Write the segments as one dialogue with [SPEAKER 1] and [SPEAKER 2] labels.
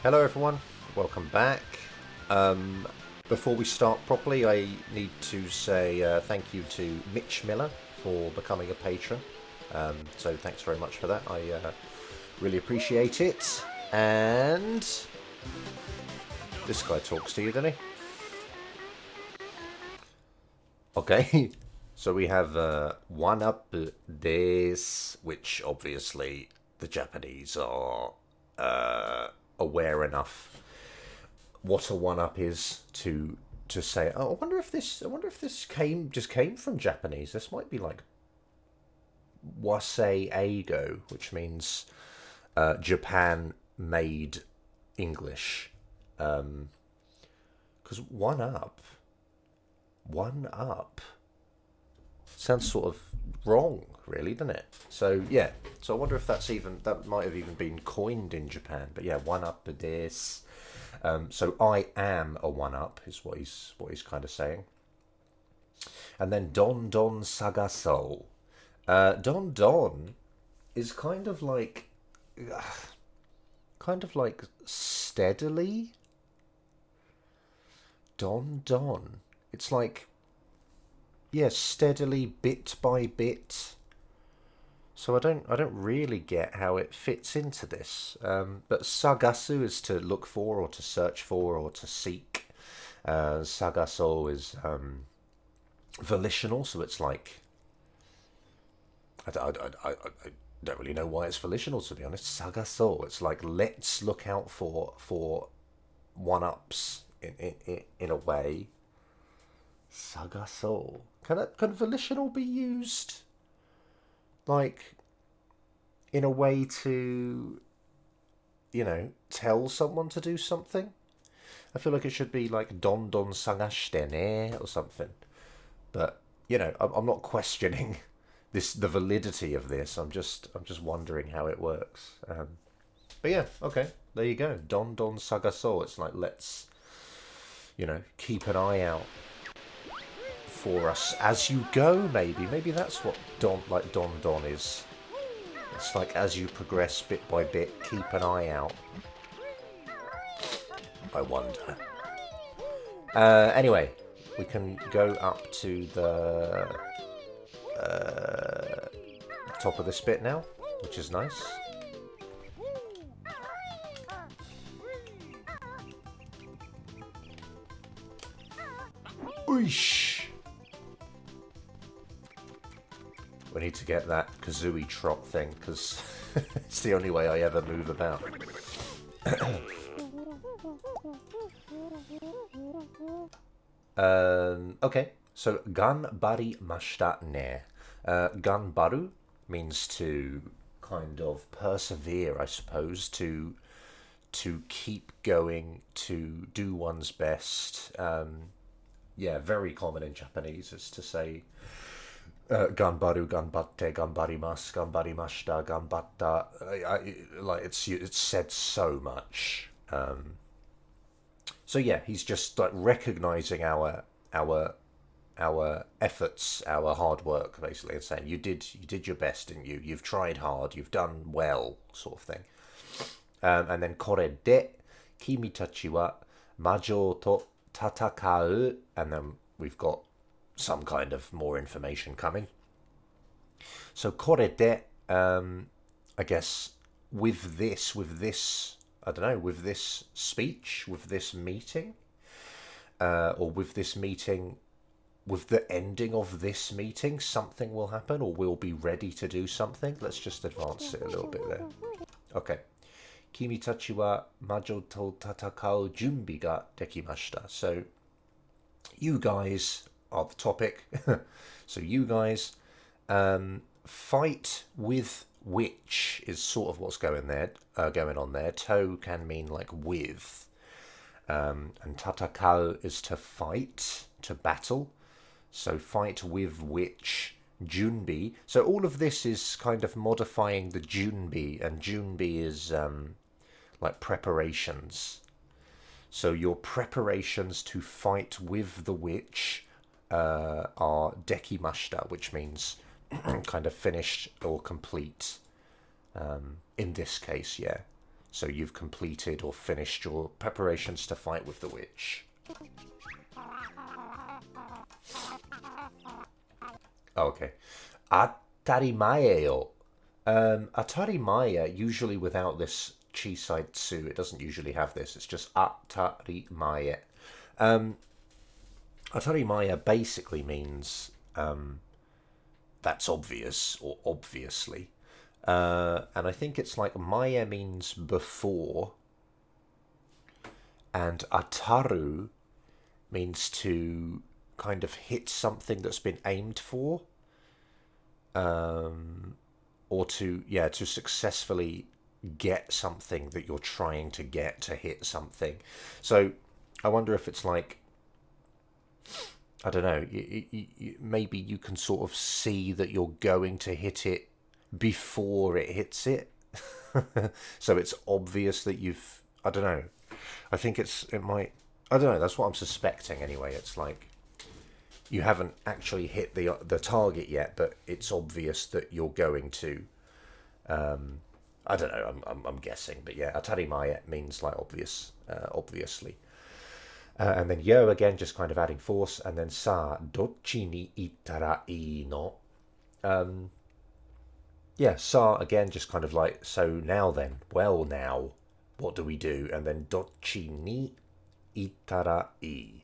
[SPEAKER 1] Hello everyone, welcome back. Before we start properly, I need to say thank you to Mitch Miller for becoming a patron. So thanks very much for that. I really appreciate it. And this guy talks to you, doesn't he? Okay, so we have one up this, which obviously the Japanese are aware enough what a one up is to say. Oh, I wonder if this came from Japanese. This might be like wasei eigo, which means Japan made English. Because one up sounds sort of wrong, really, doesn't it? So yeah, so I wonder if that might have even been coined in Japan. But yeah, one up this. So I am a one up is what he's kind of saying. And then Don Don Sagaso. Don Don is kind of like steadily. Don Don. It's like, yeah, steadily, bit by bit. So I don't really get how it fits into this. But sagasu is to look for, or to search for, or to seek. Sagaso is volitional, so it's like I don't really know why it's volitional, to be honest. Sagaso, it's like let's look out for one ups in a way. Sagaso. Can volitional be used like in a way to, tell someone to do something? I feel like it should be like don don sagashite ne or something. But I'm not questioning the validity of this. I'm just wondering how it works. But yeah, okay, there you go. Don don sagaso. It's like let's keep an eye out for us as you go. Maybe that's what Don Don is. It's like as you progress bit by bit, keep an eye out. I wonder. Anyway, we can go up to the top of this bit now, which is nice. Oosh! We need to get that Kazooie trot thing, because it's the only way I ever move about. Okay, so ganbarimashita ne. Ganbaru means to kind of persevere, I suppose, to keep going, to do one's best. Yeah, very common in Japanese is to say ganbaru, ganbatte, ganbarimasu, ganbarimashita, ganbatta. Like it's said so much. So yeah, he's just like recognizing our efforts, our hard work, basically, and saying you did your best, and you've tried hard, you've done well, sort of thing. And then kore de kimi tachi wa majo to tatakau, and then we've got some kind of more information coming. So kore de, I guess with this, I don't know, with this speech, with this meeting, or with this meeting, with the ending of this meeting, something will happen, or we'll be ready to do something. Let's just advance it a little bit there. Okay. Kimi tachi wa majo to tatakau junbi ga dekimashita. So, you guys are the topic. So you guys, fight with which is sort of what's going on there. To can mean like with, and tatakau is to fight, to battle. So fight with which, junbi. So all of this is kind of modifying the junbi, and junbi is like preparations. So your preparations to fight with the witch are dekimashita, which means kind of finished or complete. In this case, yeah. So you've completed or finished your preparations to fight with the witch. Okay. Atarimae yo. Atarimae, usually without this chisaitsu, it doesn't usually have this. It's just atarimae. Atarimae basically means that's obvious or obviously. And I think it's like Maya means before, and Ataru means to kind of hit something that's been aimed for, or to successfully get something that you're trying to get, to hit something. So I wonder if it's like, I don't know, maybe you can sort of see that you're going to hit it before it hits it. So it's obvious that I don't know. I think it might, I don't know, that's what I'm suspecting anyway. It's like you haven't actually hit the target yet, but it's obvious that you're going to. I don't know, I'm guessing, but yeah, atarimae means like obvious, obviously. And then yo again, just kind of adding force, and then sa dochi ni ittara ii no. Yeah, sa again, just kind of like, so now then, well now, what do we do? And then dochi ni ittara ii.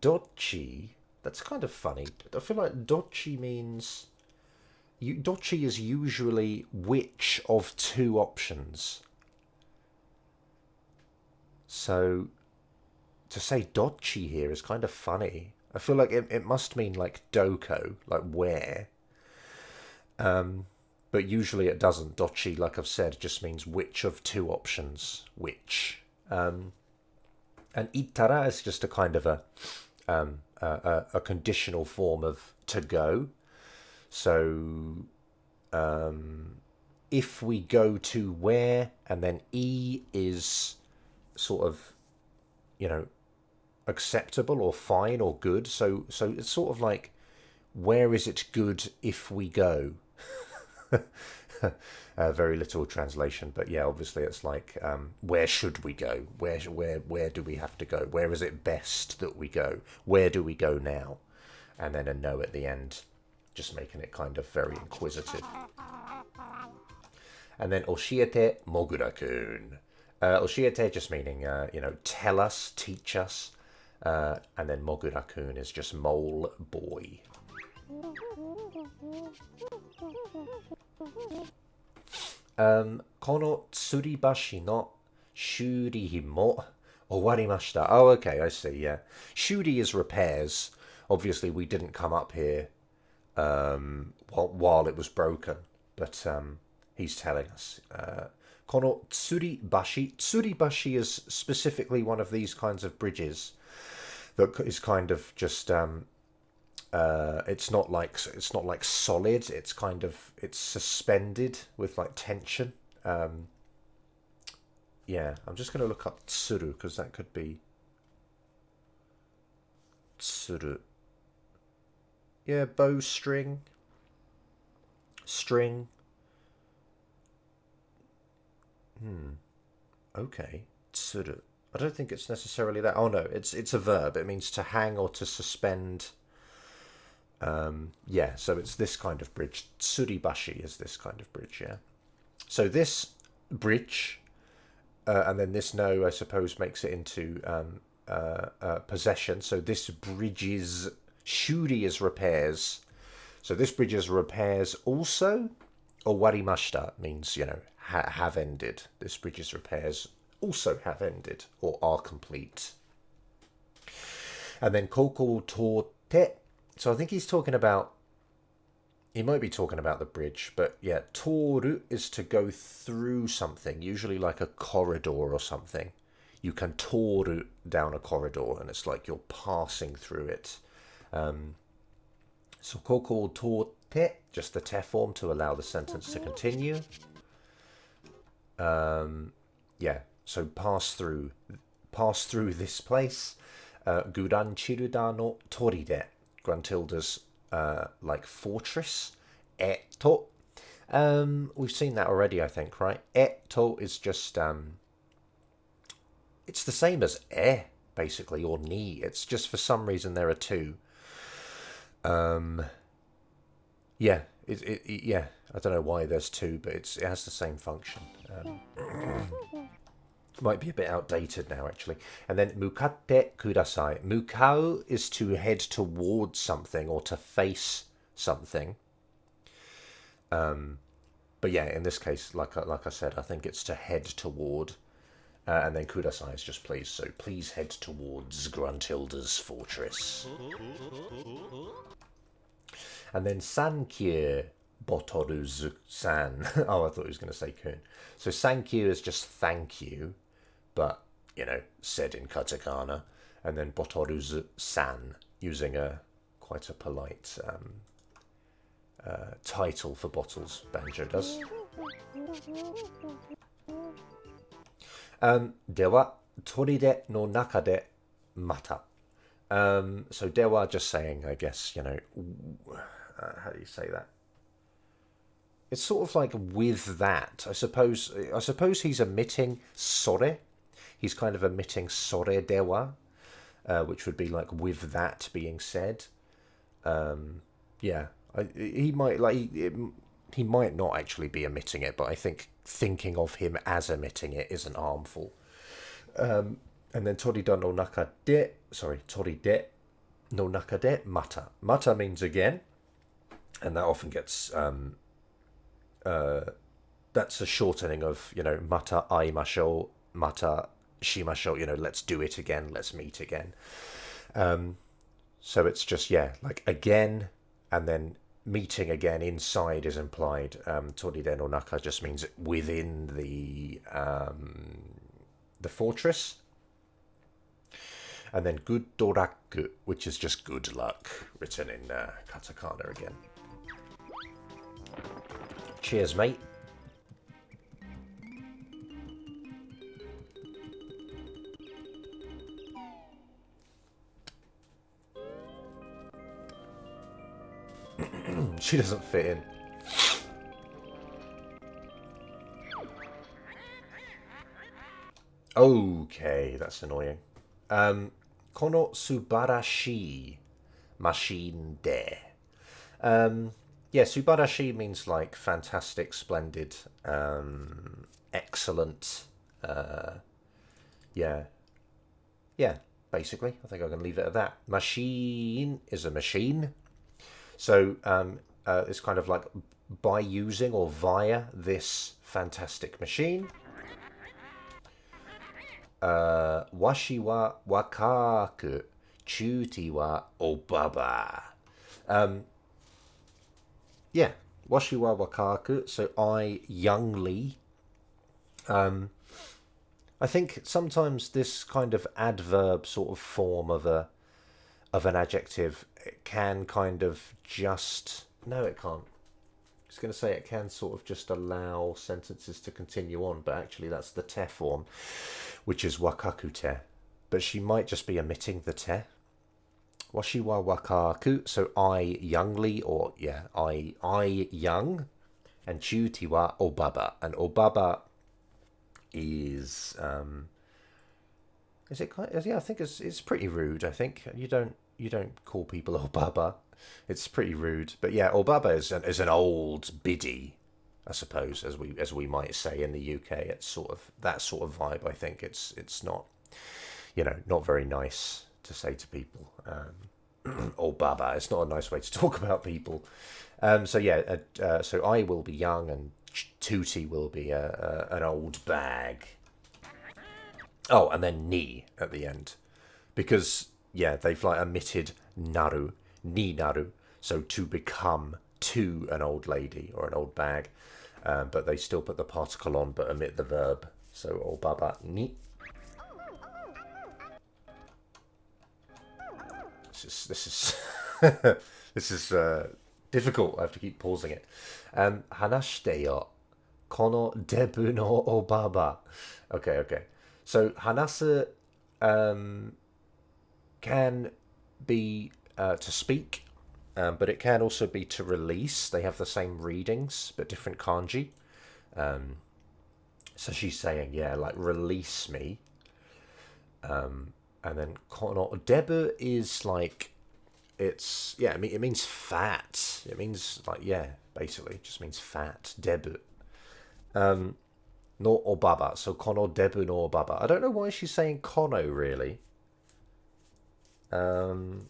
[SPEAKER 1] Dochi, that's kind of funny. I feel like dochi means, dochi is usually which of two options. So to say dochi here is kind of funny. I feel like it must mean like doko, like where. But usually it doesn't. Dochi, like I've said, just means which of two options, which. And itara is just a kind of a conditional form of to go. So if we go to where, and then e is sort of, acceptable or fine or good. So it's sort of like, where is it good if we go? Very literal translation, but yeah, obviously it's like, where should we go? Where do we have to go? Where is it best that we go? Where do we go now? And then a no at the end, just making it kind of very inquisitive. And then oshiete Mogura-kun. Oshiete just meaning, tell us, teach us. And then Mogura-kun is just mole boy. Kono tsuribashi no shuri mo owarimashita. Oh, okay, I see, yeah. Shuri is repairs. Obviously, we didn't come up here while it was broken, but he's telling us. Kono tsuribashi. Tsuribashi is specifically one of these kinds of bridges that is kind of just it's not like solid. It's kind of, it's suspended with like tension. Yeah, I'm just going to look up tsuru because that could be tsuru. Yeah, bowstring, string. Okay, tsuru. I don't think it's necessarily that. Oh no, it's a verb. It means to hang or to suspend. Yeah, so it's this kind of bridge. Tsuribashi is this kind of bridge, yeah. So this bridge, and then this no, I suppose, makes it into possession. So this bridge is, shuri is repairs. So this bridge is repairs also. Owarimashita means, have ended. This bridge's repairs also have ended or are complete. And then koko tote. So I think he's talking about, he might be talking about the bridge, but yeah, toru is to go through something, usually like a corridor or something. You can toru down a corridor and it's like you're passing through it. So koko tote, just the te form to allow the sentence to continue. Yeah, so pass through this place. Guran chiruda no toride. Gruntilda's like fortress. Eto. We've seen that already, I think, right? To is just it's the same as basically, or ni. It's just for some reason there are two. Yeah, yeah. I don't know why there's two, but it has the same function. Might be a bit outdated now, actually. And then mukatte kudasai. Mukau is to head towards something or to face something. But yeah, in this case, like I said, I think it's to head toward. And then kudasai is just please. So please head towards Gruntilda's fortress. And then sankyu botoru-san. Oh, I thought he was going to say kun. So sankyu is just thank you, but, you know, said in katakana. And then botoru-san, using quite a polite title for bottles, Banjo does. Dewa toride no naka de mata. So dewa just saying, I guess, you know, how do you say that? It's sort of like with that. I suppose he's omitting sore. He's kind of omitting sore dewa, which would be like with that being said. Yeah, he might not actually be omitting it, but I think thinking of him as omitting it isn't harmful. And then torida no naka de, toride no naka de mata. Mata means again, and that often gets that's a shortening of, you know, mata aimashou, mata shimashou, you know, let's do it again, let's meet again. So it's just, yeah, like again, and then meeting again inside is implied. Toride no naka just means within the fortress. And then guddoraku, which is just good luck, written in katakana again. Cheers, mate. She doesn't fit in. Okay, that's annoying. Kono subarashi machine de. Yeah, subarashi means like fantastic, splendid, excellent. Yeah, basically. I think I can leave it at that. Machine is a machine. So it's kind of like by using or via this fantastic machine. Washi wa wakaku, chuti wa obaba. Yeah, washi wa wakaku. So I youngly. I think sometimes this kind of adverb sort of form of an adjective can kind of just... No, it can't. I was going to say it can sort of just allow sentences to continue on, but actually that's the te form, which is wakaku te. But she might just be omitting the te. Washi wa wakaku, so I youngly, or yeah, I young, and chuti wa obaba. And obaba is it kind of, yeah, I think it's pretty rude. I think you don't call people obaba. It's pretty rude. But yeah, obaba is an old biddy, I suppose, as we might say in the UK. It's sort of that sort of vibe. I think it's not, you know, not very nice to say to people. Obaba. It's not a nice way to talk about people. So yeah, so I will be young and Tutti will be an old bag. Oh, and then ni at the end, because yeah, they've like omitted naru, ni naru, so to become to an old lady or an old bag, but they still put the particle on but omit the verb. So obaba ni. This is this is difficult. I have to keep pausing it. Hanashite yo kono debu no obaba. Okay. So hanasu can be to speak, but it can also be to release. They have the same readings, but different kanji. So she's saying, yeah, like, release me. And then kono debu is like, it's, yeah, I mean, it means fat. It means, like, yeah, basically, it just means fat. Debu. No obaba. So kono debu no obaba. I don't know why she's saying kono, really. Kono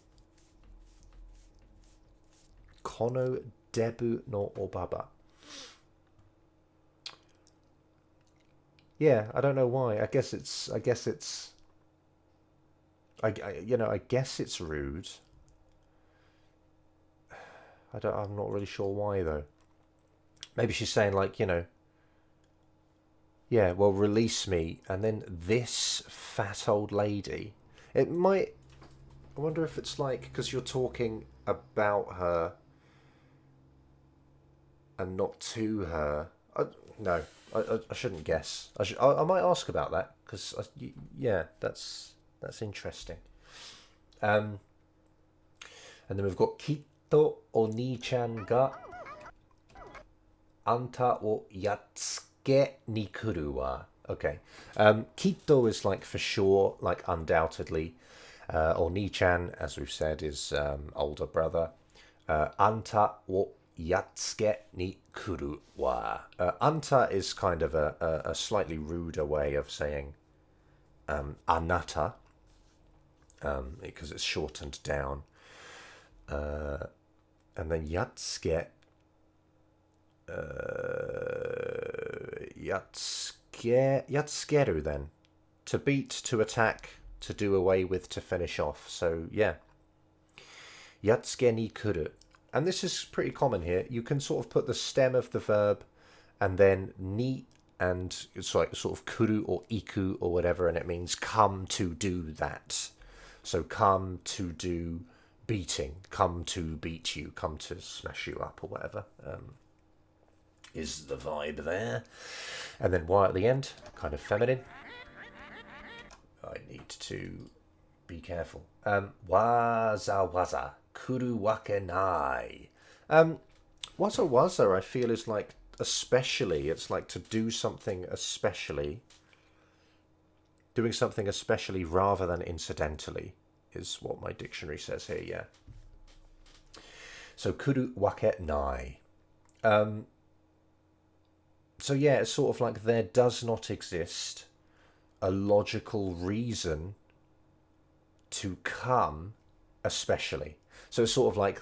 [SPEAKER 1] debu no obaba. Yeah, I don't know why. I guess it's rude. I'm not really sure why, though. Maybe she's saying, like, yeah, well, release me, and then this fat old lady. It might. I wonder if it's like, because you're talking about her and not to her. No, I shouldn't guess. I might ask about that, because yeah, that's interesting. And then we've got Kitto Oni-chan ga anta wo yatsuke ni kuru wa. Okay. Kitto is like for sure, like undoubtedly. Oni-chan, as we've said, is older brother. Anta wo yatsuke ni kuru wa. Anta is kind of a slightly ruder way of saying anata, because it's shortened down. And then yatsuke, yatsukeru then. To beat, to attack, to do away with, to finish off. So, yeah. Yatsuke ni kuru. And this is pretty common here. You can sort of put the stem of the verb and then ni, and it's like sort of kuru or iku or whatever, and it means come to do that. So come to do beating, come to beat you, come to smash you up or whatever, is the vibe there. And then wa at the end, kind of feminine. I need to be careful. Waza waza kuru wake nai. Waza waza, I feel, is like especially. It's like to do something especially. Doing something especially rather than incidentally is what my dictionary says here, yeah. So kuru wake nai. So yeah, it's sort of like there does not exist a logical reason to come especially. So it's sort of like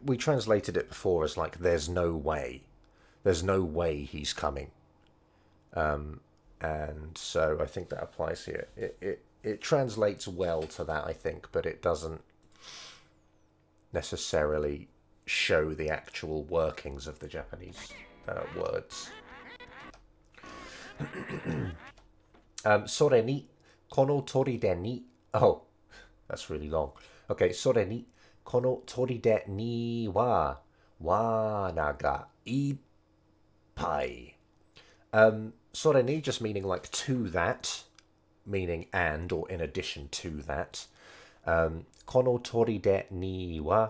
[SPEAKER 1] we translated it before as like there's no way he's coming, and so I think that applies here. It translates well to that, I think, but it doesn't necessarily show the actual workings of the Japanese words. Sore ni kono toride ni. Oh, that's really long. Okay, sore ni kono toride ni wa wana ga ippai. Sore ni just meaning like to that, meaning and or in addition to that. Kono toride ni wa,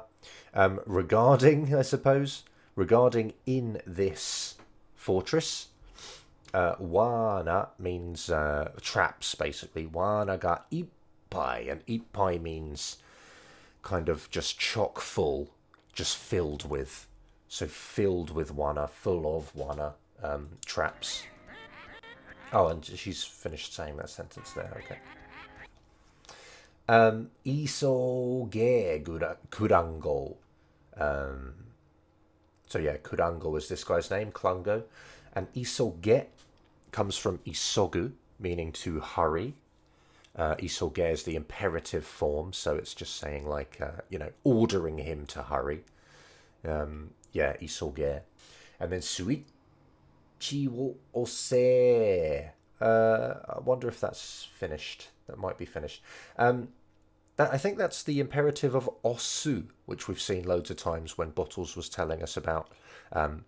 [SPEAKER 1] regarding, I suppose, regarding in this fortress. Wana means traps, basically. Wana ga ippai, and ippai means kind of just chock full, just filled with. So filled with wana, full of wana, traps. Oh, and she's finished saying that sentence there, okay. Isoge kurango. So yeah, kurango is this guy's name, Klungo. And isoge comes from isogu, meaning to hurry. Isoge is the imperative form, so it's just saying like, ordering him to hurry. Yeah, isoge. And then suichi wo ose. I wonder if that's finished. That might be finished. I think that's the imperative of osu, which we've seen loads of times when Bottles was telling us about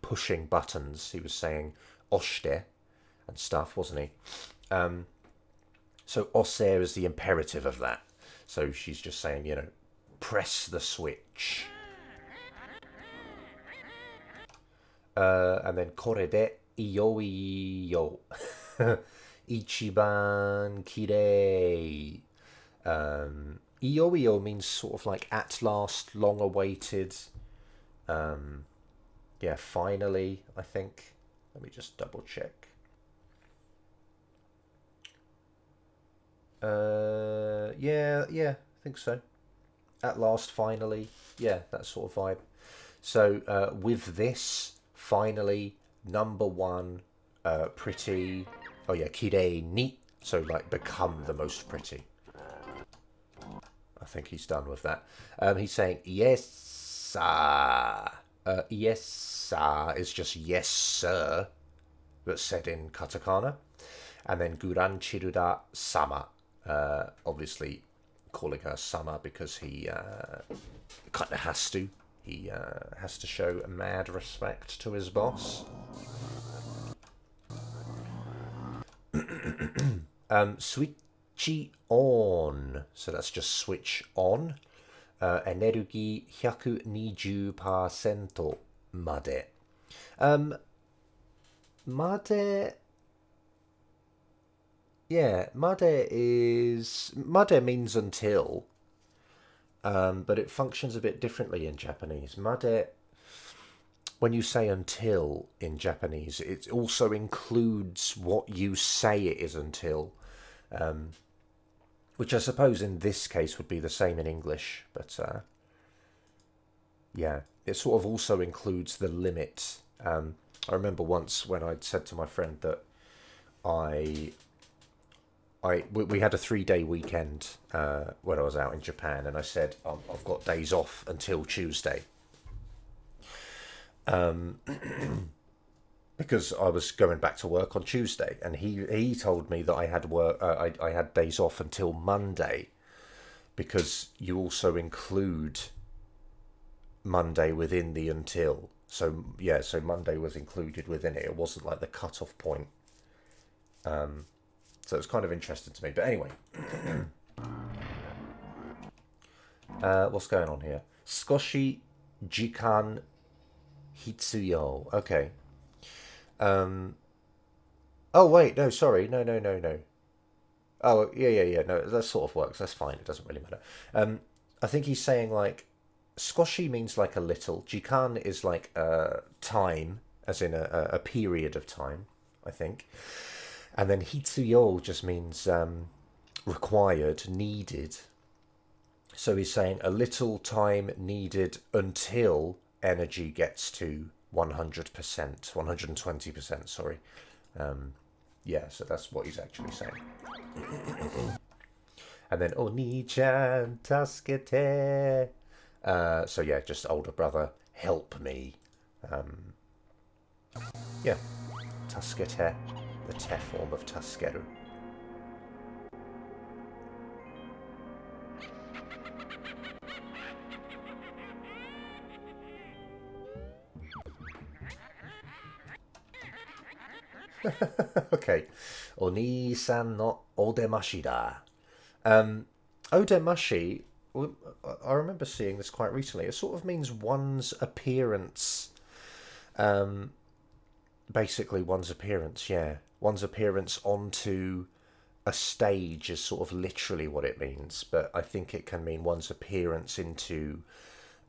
[SPEAKER 1] pushing buttons. He was saying oshite and stuff, wasn't he? So ose is the imperative of that. So she's just saying, press the switch. And then kore de iyoi yo. Ichiban kirei. Iyoi means sort of like at last, long awaited. Yeah, finally, I think. Let me just double check. Yeah, I think so. At last, finally. Yeah, that sort of vibe. So, with this, finally, number one, pretty. Oh yeah, kirei ni. So, like, become the most pretty. I think he's done with that. He's saying, yes, sir. Yes, sir is just yes, sir, that's said in katakana. And then guran chiruda sama. Obviously calling her sama because he kind of has to. He has to show a mad respect to his boss. Switchy on. So that's just switch on. Energy 120% まで. Made. Yeah, made means until, but it functions a bit differently in Japanese. Made, when you say until in Japanese, it also includes what you say it is until, which I suppose in this case would be the same in English, but yeah, it sort of also includes the limit. I remember once when I'd said to my friend that we had a 3-day weekend when I was out in Japan, and I said I've got days off until Tuesday, because I was going back to work on Tuesday, and he told me that I had I had days off until Monday, because you also include Monday within the until. So yeah, so Monday was included within it. It wasn't like the cut-off point. So it's kind of interesting to me. But anyway, what's going on here? Skoshi jikan hitsuyo. Okay. Oh wait, no, sorry, no. Oh yeah. No, that sort of works. That's fine. It doesn't really matter. I think he's saying like skoshi means like a little. Jikan is like time, as in a period of time, I think. And then hitsuyo just means required, needed. So he's saying a little time needed until energy gets to 100%, 120%, sorry. Yeah, so that's what he's actually saying. And then Oni-chan tasukete. So yeah, just older brother, help me. Yeah, tasukete. The te form of taskeru. Okay. Oni-san no odemashi da. Odemashi, I remember seeing this quite recently. It sort of means one's appearance. Basically, one's appearance, yeah. One's appearance onto a stage is sort of literally what it means, but I think it can mean one's appearance into,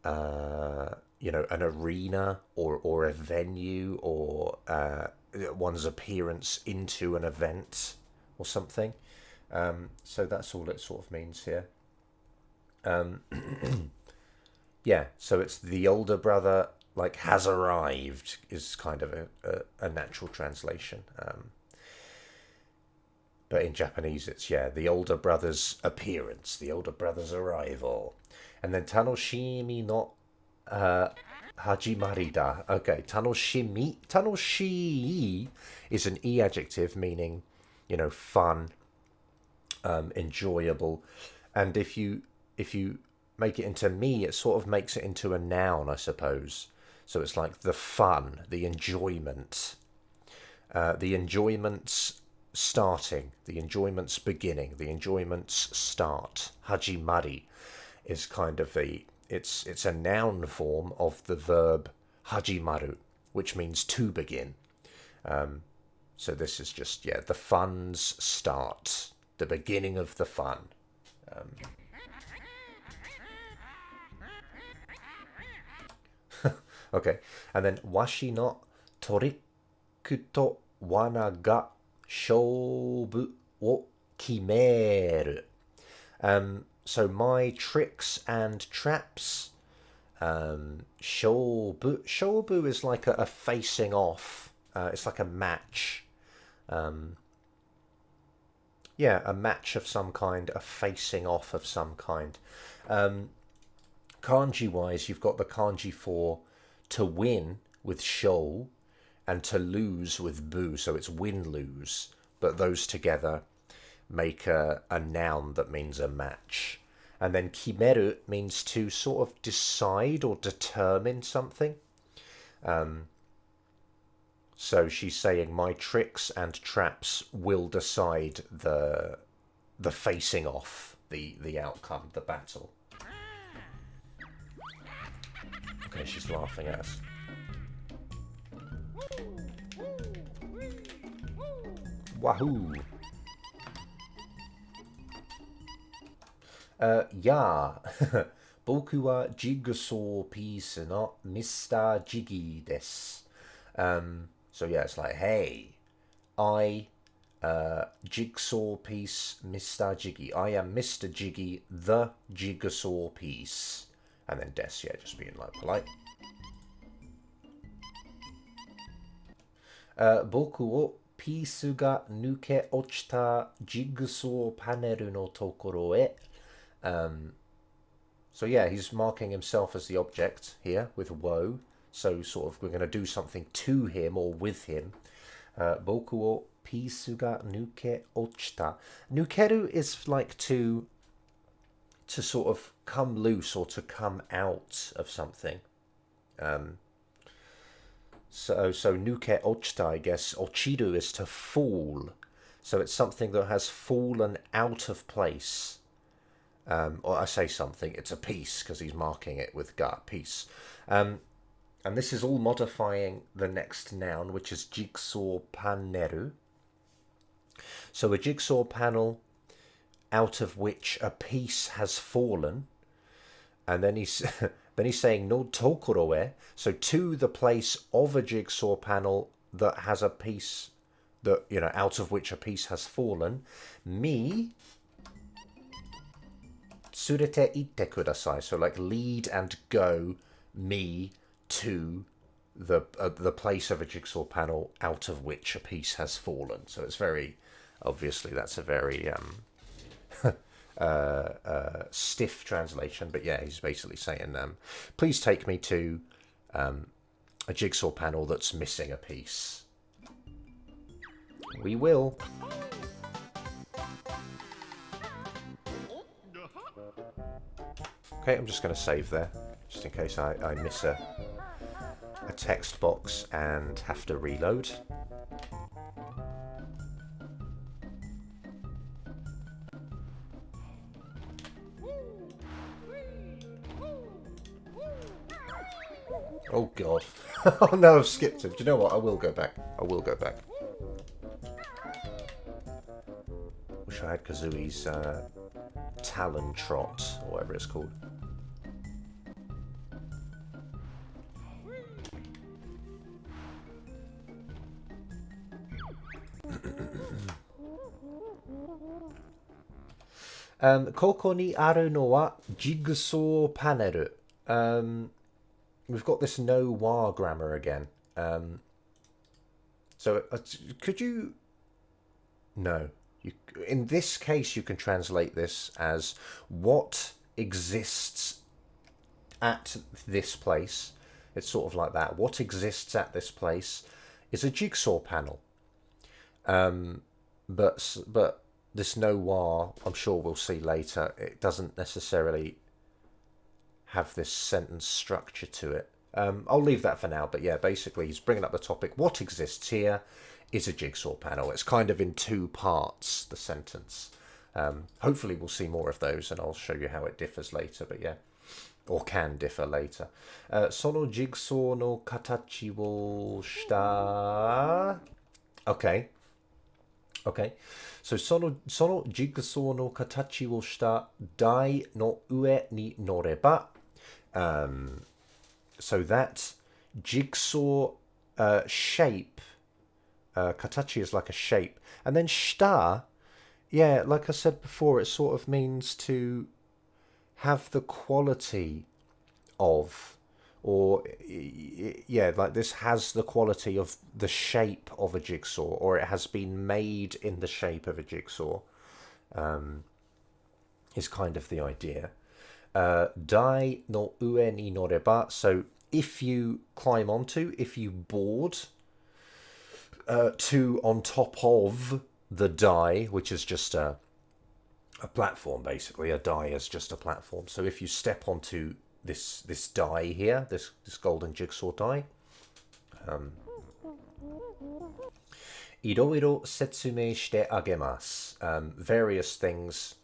[SPEAKER 1] an arena or a venue, or one's appearance into an event or something. So that's all it sort of means here. Yeah, so it's the older brother, like, has arrived, is kind of a natural translation. But in Japanese, it's, yeah, the older brother's appearance, the older brother's arrival. And then tanoshimi no hajimari da. Okay, tanoshimi. Tanoshi is an e adjective meaning, fun, enjoyable. And if you make it into me, it sort of makes it into a noun, I suppose. So it's like the fun, the enjoyment, the enjoyment's starting, the enjoyment's beginning, the enjoyment's start. Hajimari is kind of it's a noun form of the verb hajimaru, which means to begin. So this is just, yeah, the fun's start, the beginning of the fun. Okay, and then washi no toriku to wana ga shoubu wo kimeru. So my tricks and traps. Shobu is like a facing off. It's like a match. Yeah, a match of some kind, a facing off of some kind. Kanji wise, you've got the kanji for to win with shou and to lose with bu, so it's win-lose, but those together make a noun that means a match. And then kimeru means to sort of decide or determine something. So she's saying my tricks and traps will decide the facing off, the outcome, the battle. Okay, she's laughing at us. Wahoo! Yeah. 僕はジグソーピースの Mr. Jiggy です。So yeah, it's like, hey, I jigsaw piece Mr. Jiggy. I am Mr. Jiggy, the jigsaw piece. And then des, yeah, just being like polite. 僕をピースが抜け落ちたジグソーパネルのところへ。So yeah, he's marking himself as the object here with woe. So sort of we're going to do something to him or with him. 僕をピースが抜け落ちた. Nukeru is like to sort of come loose or to come out of something. So nuke ochita, I guess, ochiru is to fall. So it's something that has fallen out of place. Or I say something, it's a piece because he's marking it with ga, piece. And this is all modifying the next noun, which is jigsaw paneru. So a jigsaw panel out of which a piece has fallen. And then he's saying no tokoro e, so to the place of a jigsaw panel that has a piece that, you know, out of which a piece has fallen. Mi tsurete itte kudasai, so like lead and go me to the place of a jigsaw panel out of which a piece has fallen. So it's very obviously that's a very stiff translation, but yeah, he's basically saying, please take me to a jigsaw panel that's missing a piece. We will. Okay, I'm just going to save there, just in case I miss a text box and have to reload. Oh god. Oh no, I've skipped it. Do you know what? I will go back. I will go back. Wish I had Kazooie's Talon Trot, or whatever it's called. Koko ni aru no wa jigsaw paneru. We've got this no wa grammar again. So could you... No. In this case, you can translate this as what exists at this place. It's sort of like that. What exists at this place is a jigsaw panel. But this no wa, I'm sure we'll see later, it doesn't necessarily have this sentence structure to it. I'll leave that for now, but yeah, basically he's bringing up the topic. What exists here is a jigsaw panel. It's kind of in two parts, the sentence. Hopefully we'll see more of those, and I'll show you how it differs later, but yeah. Or can differ later. そのジグソーの形をした Okay. Okay. So そのジグソーの形をした台の上に乗れば so that jigsaw shape, katachi is like a shape, and then shita, yeah, like I said before, it sort of means to have the quality of, or yeah, like this has the quality of the shape of a jigsaw, or it has been made in the shape of a jigsaw, is kind of the idea. Dai no ue ni noreba, so if you climb onto, if you board to on top of the die, which is just a platform, basically. A die is just a platform. So if you step onto this die here, this golden jigsaw die, いろいろ説明してあげます. Various things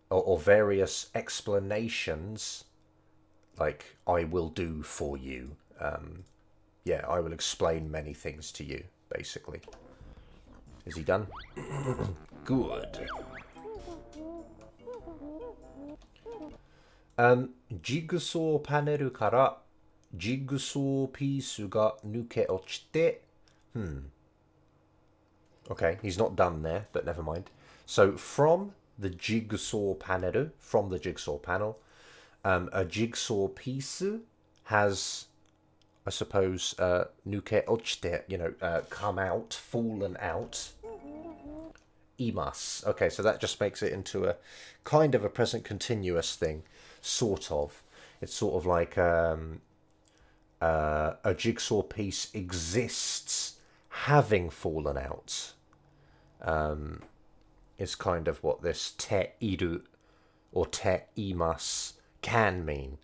[SPEAKER 1] or various explanations, like I will do for you. Yeah, I will explain many things to you, basically. Is he done? Good. ジグソーパネルからジグソーピースが抜け落ちて Okay, he's not done there, but never mind. So from the jigsaw panel, a jigsaw piece has, I suppose, nuke ochite, come out, fallen out. Imas. Okay, so that just makes it into a kind of a present continuous thing, sort of. It's sort of like a jigsaw piece exists having fallen out. Is kind of what this te iru or te imas can mean.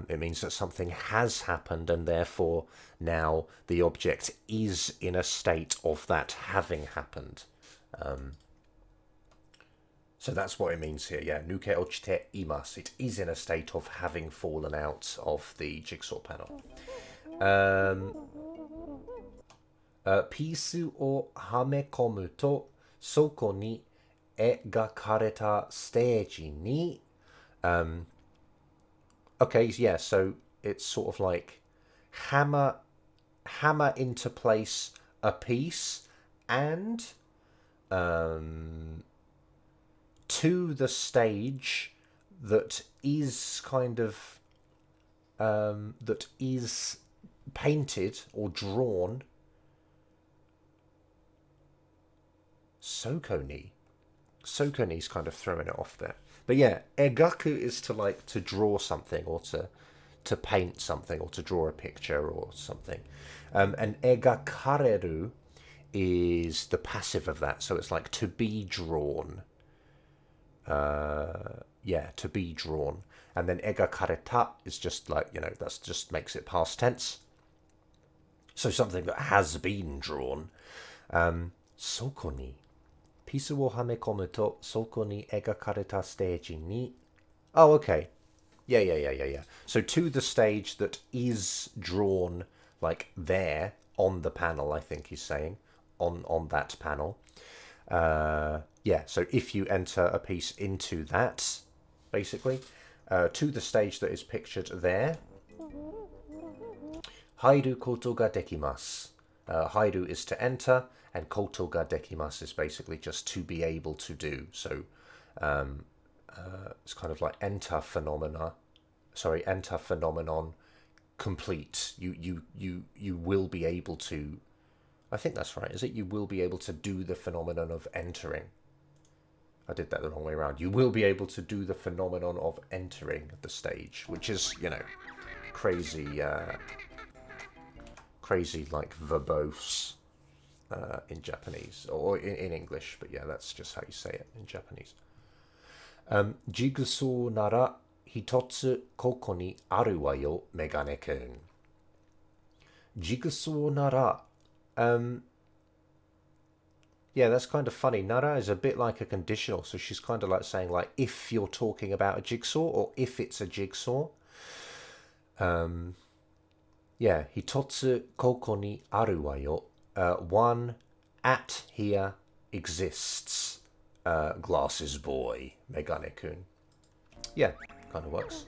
[SPEAKER 1] It means that something has happened and therefore now the object is in a state of that having happened. So that's what it means here. Yeah, nuke ochite imas. It is in a state of having fallen out of the jigsaw panel. ピースをはめ込むとそこに描かれたステージに Okay, yeah, so it's sort of like hammer into place a piece and to the stage that is kind of that is painted or drawn. Sokoni's kind of throwing it off there. But yeah, egaku is to draw something or to paint something or to draw a picture or something. And egakareru is the passive of that. So it's like to be drawn. Yeah, to be drawn. And then egakareta is just like, that's just makes it past tense. So something that has been drawn. Sokoni. ピースをはめ込むとそこに描かれたステージに Oh, okay. Yeah. So to the stage that is drawn like there on the panel, I think he's saying. On that panel. Yeah, so if you enter a piece into that, basically, to the stage that is pictured there, 入ることができます. 入る is to enter, and koto ga dekimasu is basically just to be able to do. So it's kind of like enter phenomenon complete. You will be able to, I think that's right, is it? You will be able to do the phenomenon of entering. I did that the wrong way around. You will be able to do the phenomenon of entering the stage, which is, crazy like verbose in Japanese or in English, but yeah, that's just how you say it in Japanese. Jigsaw nara hitotsu koko ni aru wa yo, Megane-kun. Jigsaw nara, Yeah, that's kind of funny. Nara is a bit like a conditional, so she's kind of like saying like if you're talking about a jigsaw or if it's a jigsaw. Yeah, hitotsu koko ni aru wa yo. One at here exists. Glasses boy, Megane-kun. Yeah, kind of works.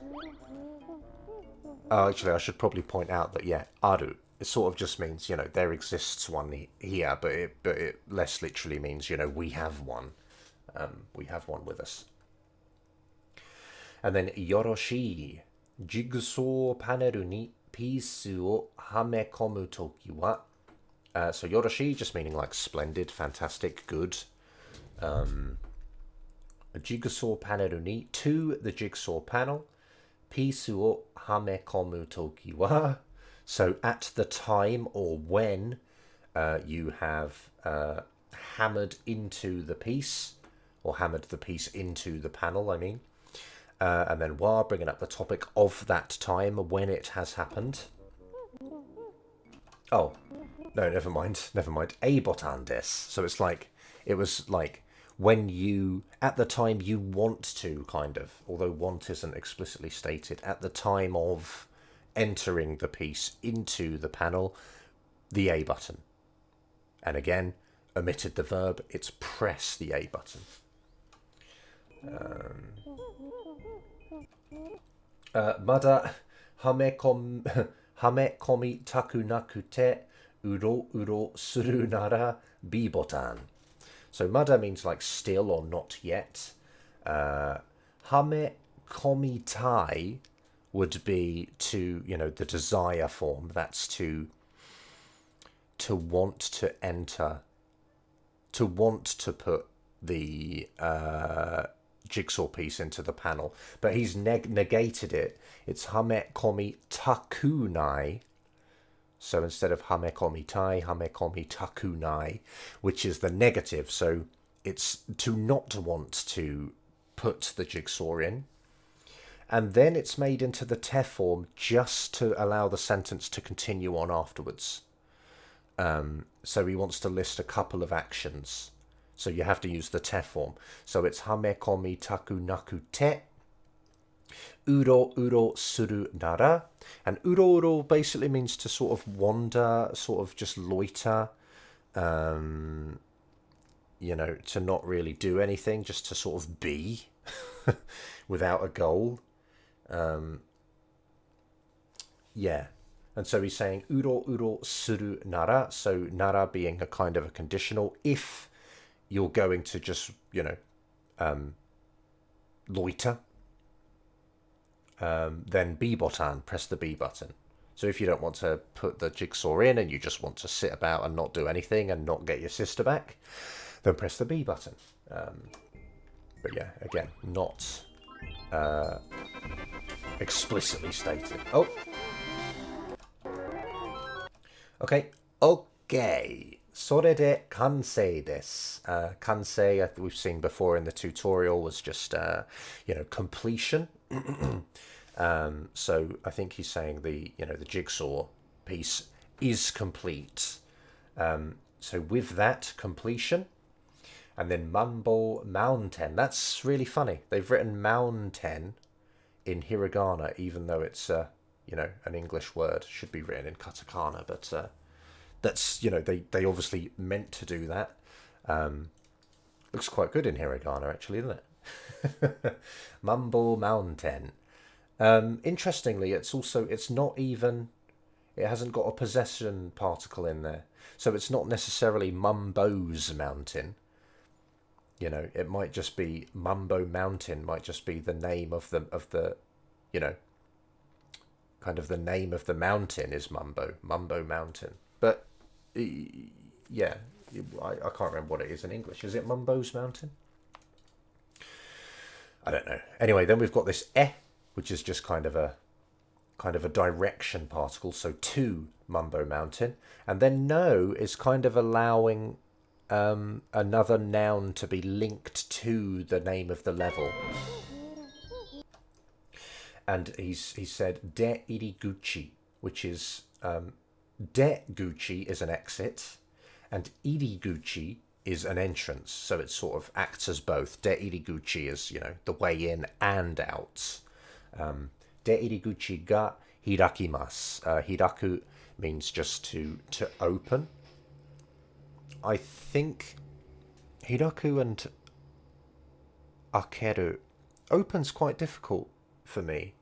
[SPEAKER 1] Actually, I should probably point out that, yeah, aru, it sort of just means, there exists one here, but it less literally means, we have one. We have one with us. And then, yoroshii, jigsaw panel ni piece o hamekomu toki wa. So, yoroshii just meaning like splendid, fantastic, good. A jigsaw panel ni, to the jigsaw panel. Piece o hamekomu toki wa. So at the time or when you have hammered into the piece, or hammered the piece into the panel, I mean. And then wa, bringing up the topic of that time when it has happened. Oh, no, never mind. A botan des. So it's like, it was like when you, at the time you want to, kind of, although want isn't explicitly stated, at the time of entering the piece into the panel, the A button. And again, omitted the verb, it's press the A button. Mada hamekomi taku nakute uro uro suru nara B botan. So mada means like still or not yet. Hamekomi tai would be to, the desire form. That's to want to enter, to want to put the jigsaw piece into the panel. But he's negated it. It's hamekomi takunai. So instead of hamekomi tai, hamekomi takunai, which is the negative. So it's to not want to put the jigsaw in. And then it's made into the te form just to allow the sentence to continue on afterwards. So he wants to list a couple of actions. So you have to use the te form. So it's hamekomi taku naku te, uro uro suru nara. And uro uro basically means to sort of wander, sort of just loiter, to not really do anything, just to sort of be without a goal. Yeah. And so he's saying uro uro suru nara. So nara being a kind of a conditional. If you're going to just, loiter, then B botan, press the B button. So if you don't want to put the jigsaw in and you just want to sit about and not do anything and not get your sister back, then press the B button. But yeah, again, not explicitly stated. Oh. Okay. それで完成です。完成, we've seen before in the tutorial, was just, completion. So I think he's saying the jigsaw piece is complete. So with that completion, and then Mambo Mountain. That's really funny. They've written mountain in hiragana, even though it's an English word. Should be written in katakana, but that's they obviously meant to do that. Looks quite good in hiragana, actually, doesn't it? Mambo Mountain. Interestingly, it hasn't got a possession particle in there, so it's not necessarily Mumbo's mountain. It might just be Mumbo Mountain, might just be the name of the kind of the name of the mountain is Mumbo Mountain. But yeah, I can't remember what it is in English. Is it Mumbo's Mountain? I don't know. Anyway, then we've got this which is just kind of a direction particle, so to Mumbo Mountain, and then no is kind of allowing another noun to be linked to the name of the level. And he said de iriguchi, which is de guchi is an exit, and iriguchi is an entrance, so it sort of acts as both. De iriguchi is, the way in and out. De iriguchi ga hirakimasu. Hiraku means just to open. I think hiraku and akeru, open's quite difficult for me.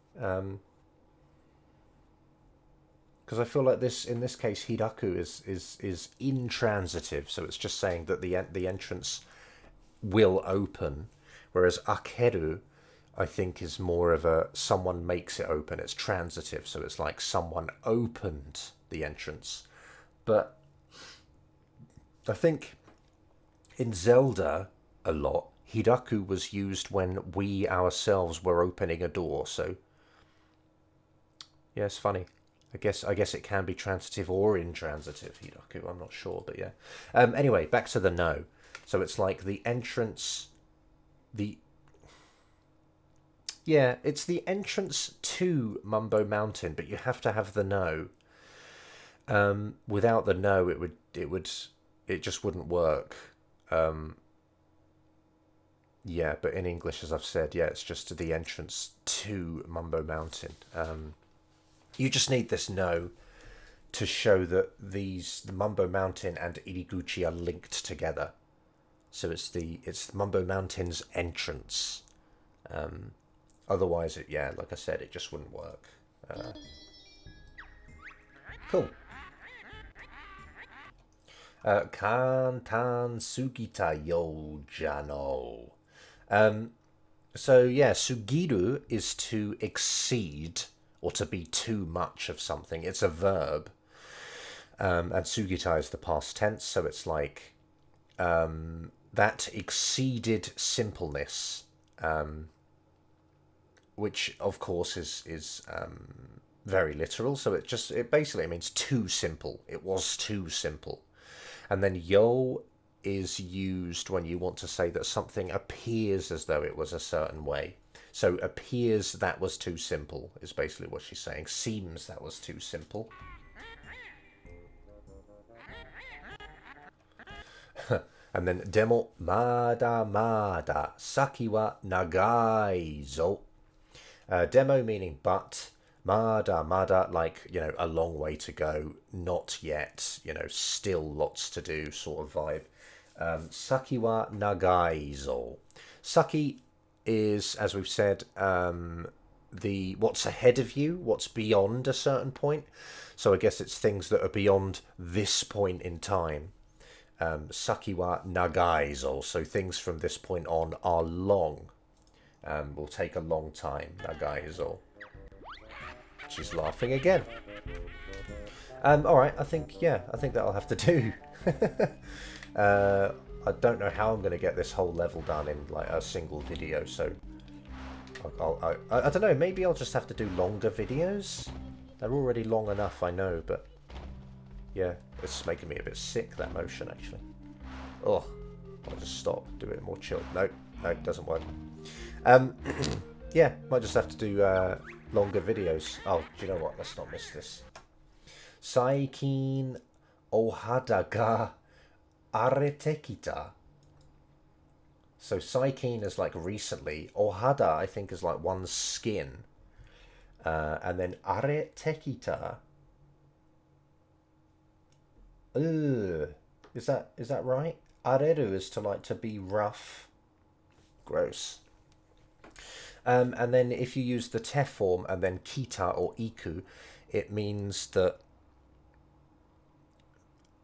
[SPEAKER 1] Because I feel like in this case, hiraku is intransitive, so it's just saying that the entrance will open, whereas akeru, I think, is more of a someone makes it open. It's transitive, so it's like someone opened the entrance. But I think in Zelda a lot, hiraku was used when we ourselves were opening a door. So yeah, it's funny. I guess it can be transitive or intransitive, hiraku. I'm not sure, but yeah. Anyway, back to the no. So it's like the entrance, it's the entrance to Mumbo Mountain, but you have to have the no. Without the no, it just wouldn't work. Yeah, but in English, as I've said, it's just the entrance to Mumbo Mountain. You just need this no to show that the Mumbo Mountain and Iriguchi are linked together. So it's Mumbo Mountain's entrance. Otherwise, like I said, it just wouldn't work. Cool. Kantan sugita yo jano. So sugiru is to exceed or to be too much of something. It's a verb. And sugita is the past tense, so it's like that exceeded simpleness, which of course is very literal. So it basically means too simple. It was too simple. And then yo is used when you want to say that something appears as though it was a certain way. So appears that was too simple is basically what she's saying. Seems that was too simple. And then demo mada mada saki wa nagai zo. Demo meaning but. Mada mada, like, a long way to go. Not yet, still lots to do sort of vibe. Saki wa nagai zo. Saki is, as we've said, what's ahead of you, what's beyond a certain point. So I guess it's things that are beyond this point in time. Saki wa nagai zo, so things from this point on are long. Will take a long time. Nagai zo. She's laughing again. All right, I think that'll have to do. I don't know how I'm going to get this whole level done in like a single video, so I don't know, maybe I'll just have to do longer videos. They're already long enough, I know, but yeah, it's making me a bit sick, that motion, actually. Oh, I'll just stop, do it more chill. No, it doesn't work. Yeah, might just have to do longer videos. Oh, do you know what? Let's not miss this. Saikin ohada ga arete kita. So saikin is like recently. Ohada, I think, is like one's skin. And then arete kita. Is that right? Areru is to be rough. Gross. And then if you use the te form and then kita or iku, it means that,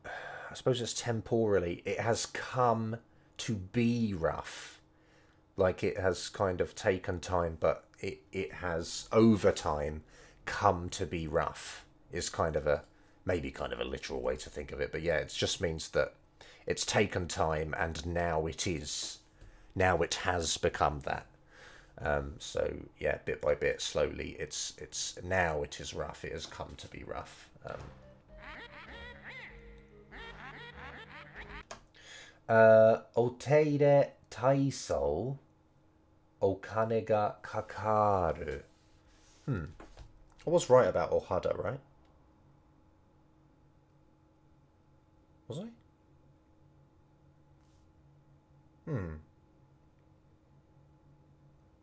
[SPEAKER 1] I suppose it's temporally, it has come to be rough. Like it has kind of taken time, but it has over time come to be rough is maybe kind of a literal way to think of it. But yeah, it just means that it's taken time and now it has become that. So yeah, bit by bit, slowly, it's now it is rough. It has come to be rough. Oteire taiso okane ga kakaru. I was right about ohada, right? Was I?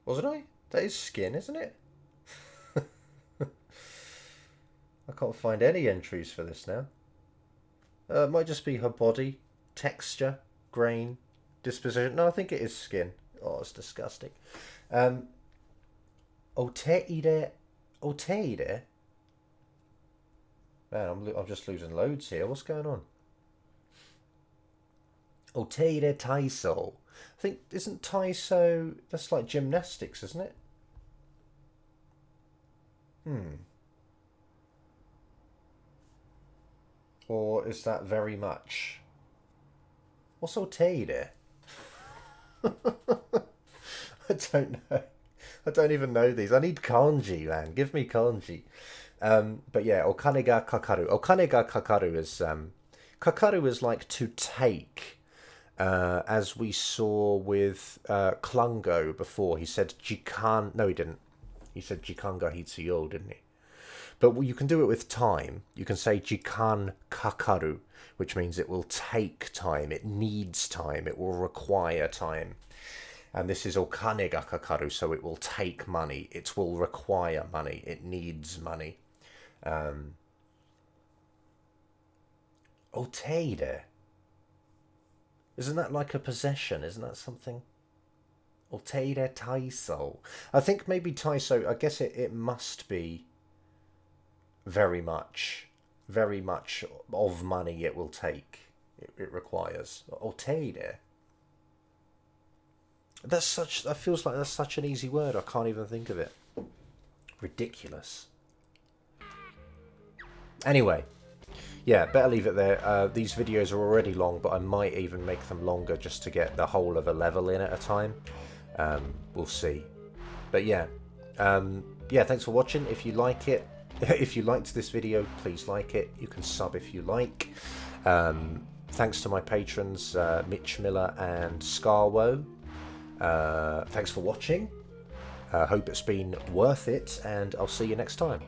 [SPEAKER 1] Wasn't I? That is skin, isn't it? I can't find any entries for this now. It might just be her body, texture, grain, disposition. No, I think it is skin. Oh, it's disgusting. Oteire. Oteire? Man, I'm just losing loads here. What's going on? Oteire taiso. I think, isn't taiso... That's like gymnastics, isn't it? Or is that very much? What's oteire? I don't know. I don't even know these. I need kanji, man. Give me kanji. But yeah, okane ga kakaru. Okane ga kakaru is kakaru is like to take, as we saw with Klungo before. He said jikan. No, he didn't. He said jikan ga hitsuyo, didn't he? But you can do it with time. You can say jikan kakaru, which means it will take time. It needs time. It will require time. And this is okane ga kakaru, so it will take money. It will require money. It needs money. Oteire. Isn't that like a possession? Isn't that something? Oteire taiso. I think maybe taiso, I guess it must be very much of money it will take. It requires. Oteire. That feels like that's such an easy word. I can't even think of it. Ridiculous. Anyway, yeah, better leave it there. These videos are already long, but I might even make them longer just to get the whole of a level in at a time. We'll see. But yeah, thanks for watching. If you like it, if you liked this video, please like it. You can sub if you like. Thanks to my patrons, Mitch Miller and Scarwo. Thanks for watching. Hope it's been worth it, and I'll see you next time.